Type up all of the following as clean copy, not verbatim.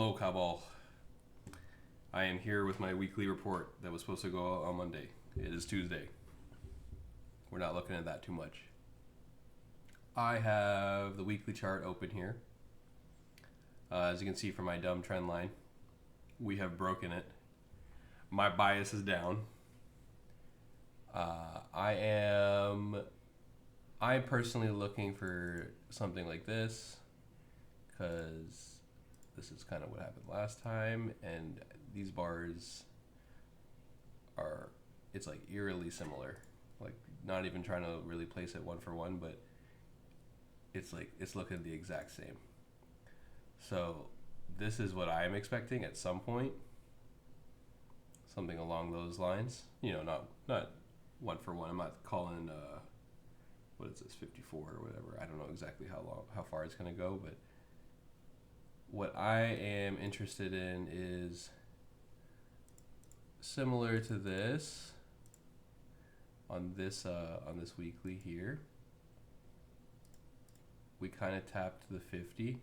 Hello, Cowbal. I am here with my weekly report that was supposed to go out on Monday. It is Tuesday. We're not looking at that too much. I have the weekly chart open here. As you can see from my dumb trend line, we have broken it. My bias is down. I'm personally looking for something like this because this is kind of what happened last time, and these bars are, it's like eerily similar. Like, not even trying to really place it one for one, but it's like it's looking the exact same. So this is what I'm expecting at some point, something along those lines. You know, not one for one. I'm not calling what is this, 54 or whatever. I don't know exactly how far it's gonna go, but what I am interested in is similar to this on this weekly here. We kind of tapped the 50,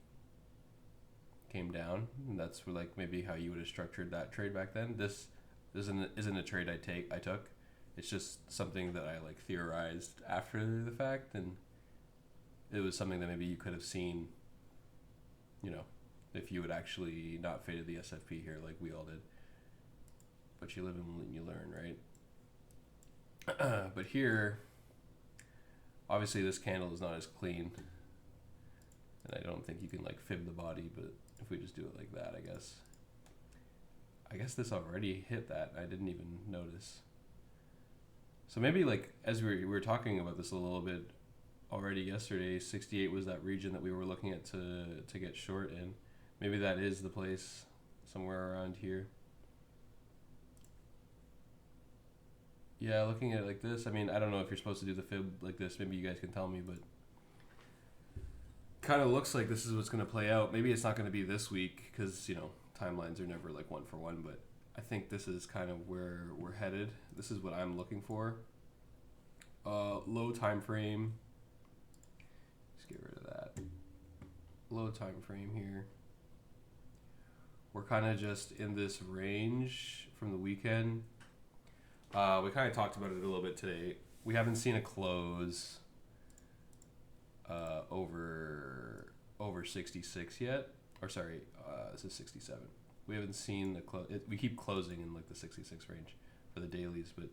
came down, and that's where, like, maybe how you would have structured that trade back then. This isn't a trade I took. It's just something that I like theorized after the fact, and it was something that maybe you could have seen, you know, if you had actually not faded the SFP here like we all did. But you live and you learn, right? But here, obviously this candle is not as clean, and I don't think you can like fib the body, but if we just do it like that, I guess this already hit that. I didn't even notice. So maybe, like, as we were talking about this a little bit already yesterday, 68 was that region that we were looking at to get short in. Maybe that is the place, somewhere around here. Yeah, looking at it like this, I mean, I don't know if you're supposed to do the fib like this. Maybe you guys can tell me, but kind of looks like this is what's going to play out. Maybe it's not going to be this week because, you know, timelines are never like one for one, but I think this is kind of where we're headed. This is what I'm looking for. Low time frame. Let's get rid of that. Low time frame here. We're kind of just in this range from the weekend. We kind of talked about it a little bit today. We haven't seen a close over 66 yet. Or sorry, this is 67. We haven't seen the close. We keep closing in like the 66 range for the dailies, but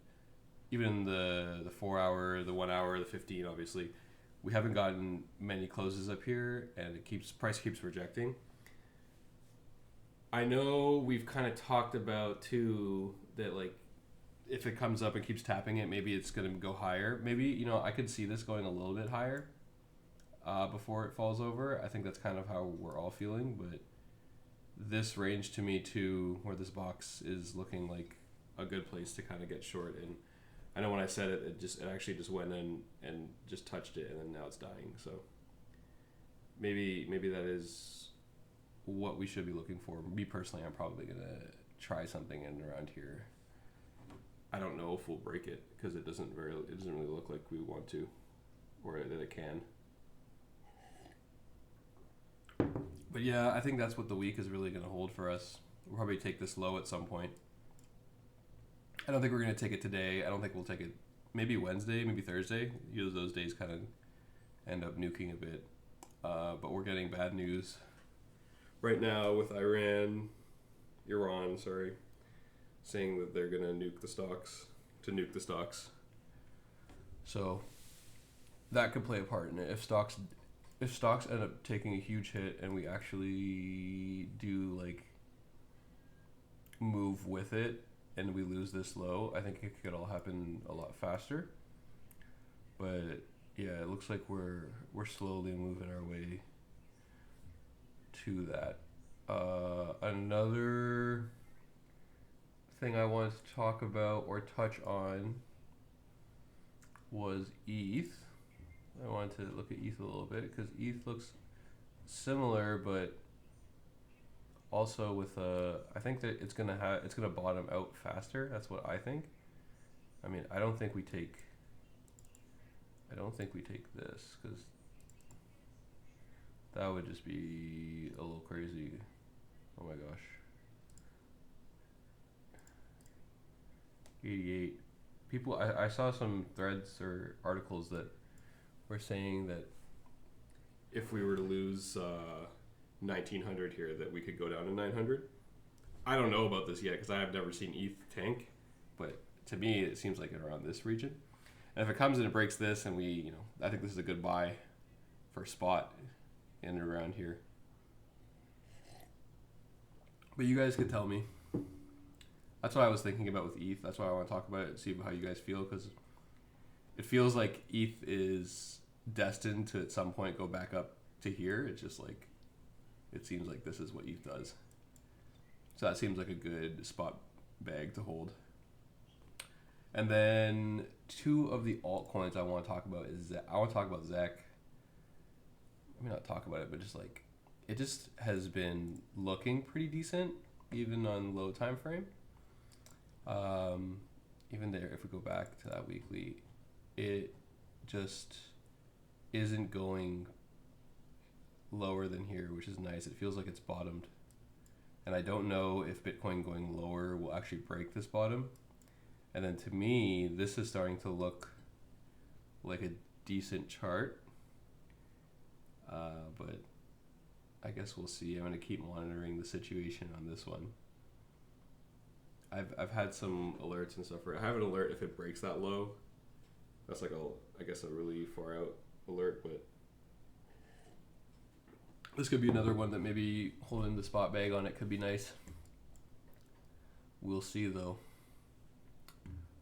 even the 4 hour, the 1 hour, the 15, obviously, we haven't gotten many closes up here, and price keeps rejecting. I know we've kind of talked about too that, like, if it comes up and keeps tapping it, maybe it's going to go higher. Maybe, you know, I could see this going a little bit higher before it falls over. I think that's kind of how we're all feeling, but this range to me too, where this box is looking like a good place to kind of get short. And I know when I said it, it actually just went in and just touched it, and then now it's dying. So maybe that is what we should be looking for. Me personally, I'm probably gonna try something in around here. I don't know if we'll break it because it doesn't really look like we want to, or that it can. But yeah, I think that's what the week is really going to hold for us. We'll probably take this low at some point. I don't think we're going to take it today. I don't think we'll take it maybe Wednesday, maybe Thursday. Usually those days kind of end up nuking a bit. But we're getting bad news right now with Iran, saying that they're going to nuke the stocks. So that could play a part in it. If stocks end up taking a huge hit and we actually do like move with it and we lose this low, I think it could all happen a lot faster. But yeah, it looks like we're slowly moving our way to that. Another thing I wanted to talk about or touch on was ETH. I wanted to look at ETH a little bit because ETH looks similar, but also with I think that it's gonna bottom out faster. That's what I think. I mean, I don't think we take this because that would just be a little crazy. Oh my gosh. 88. People, I saw some threads or articles that were saying that if we were to lose 1900 here, that we could go down to 900. I don't know about this yet because I have never seen ETH tank, but to me it seems like around this region. And if it comes and it breaks this, and I think this is a good buy for spot in and around here. But you guys can tell me. That's what I was thinking about with ETH. That's why I want to talk about it and see how you guys feel, because it feels like ETH is destined to at some point go back up to here. It's just like, it seems like this is what ETH does. So that seems like a good spot bag to hold. And then two of the altcoins I want to talk about is I want to talk about ZEC. I mean, not talk about it, but just like, it just has been looking pretty decent, even on low time frame. Even there, if we go back to that weekly, it just isn't going lower than here, which is nice. It feels like it's bottomed. And I don't know if Bitcoin going lower will actually break this bottom. And then to me, this is starting to look like a decent chart. But I guess we'll see. I'm going to keep monitoring the situation on this one. I've had some alerts and stuff. I have an alert if it breaks that low. That's like I guess a really far out alert, but this could be another one that maybe holding the spot bag on it could be nice. We'll see though.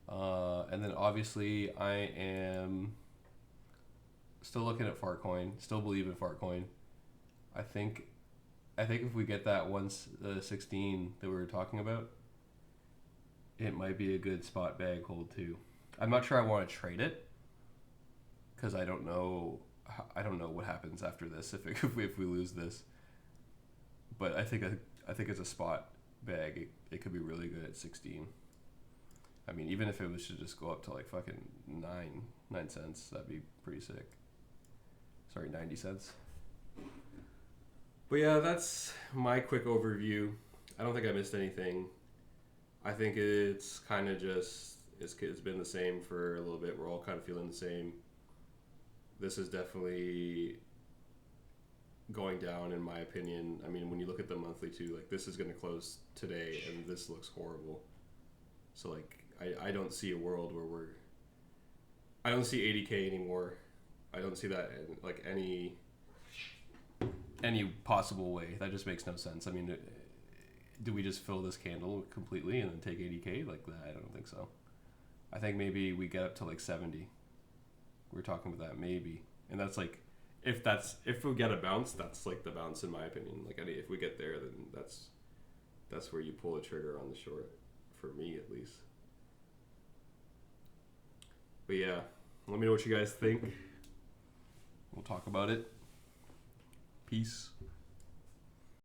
And then obviously I am still looking at Fartcoin, still believe in Fartcoin. I think if we get that 116 that we were talking about, it might be a good spot bag hold too. I'm not sure I want to trade it because I don't know what happens after this if we lose this. But I think it's a spot bag. It could be really good at 16. I mean, even if it was to just go up to like fucking 9 cents, that'd be pretty sick. Sorry, 90 cents. But yeah, that's my quick overview. I don't think I missed anything. I think it's kind of just, it's been the same for a little bit. We're all kind of feeling the same. This is definitely going down in my opinion. I mean, when you look at the monthly too, like this is going to close today and this looks horrible. So like, I don't see a world where I don't see 80K anymore. I don't see that in like any possible way. That just makes no sense. I mean, do we just fill this candle completely and then take 80K like that? I don't think so. I think maybe we get up to like 70. We're talking about that maybe, and that's like if we get a bounce, that's like the bounce in my opinion. Like if we get there, then that's where you pull the trigger on the short, for me at least. But yeah, let me know what you guys think. We'll talk about it. Peace.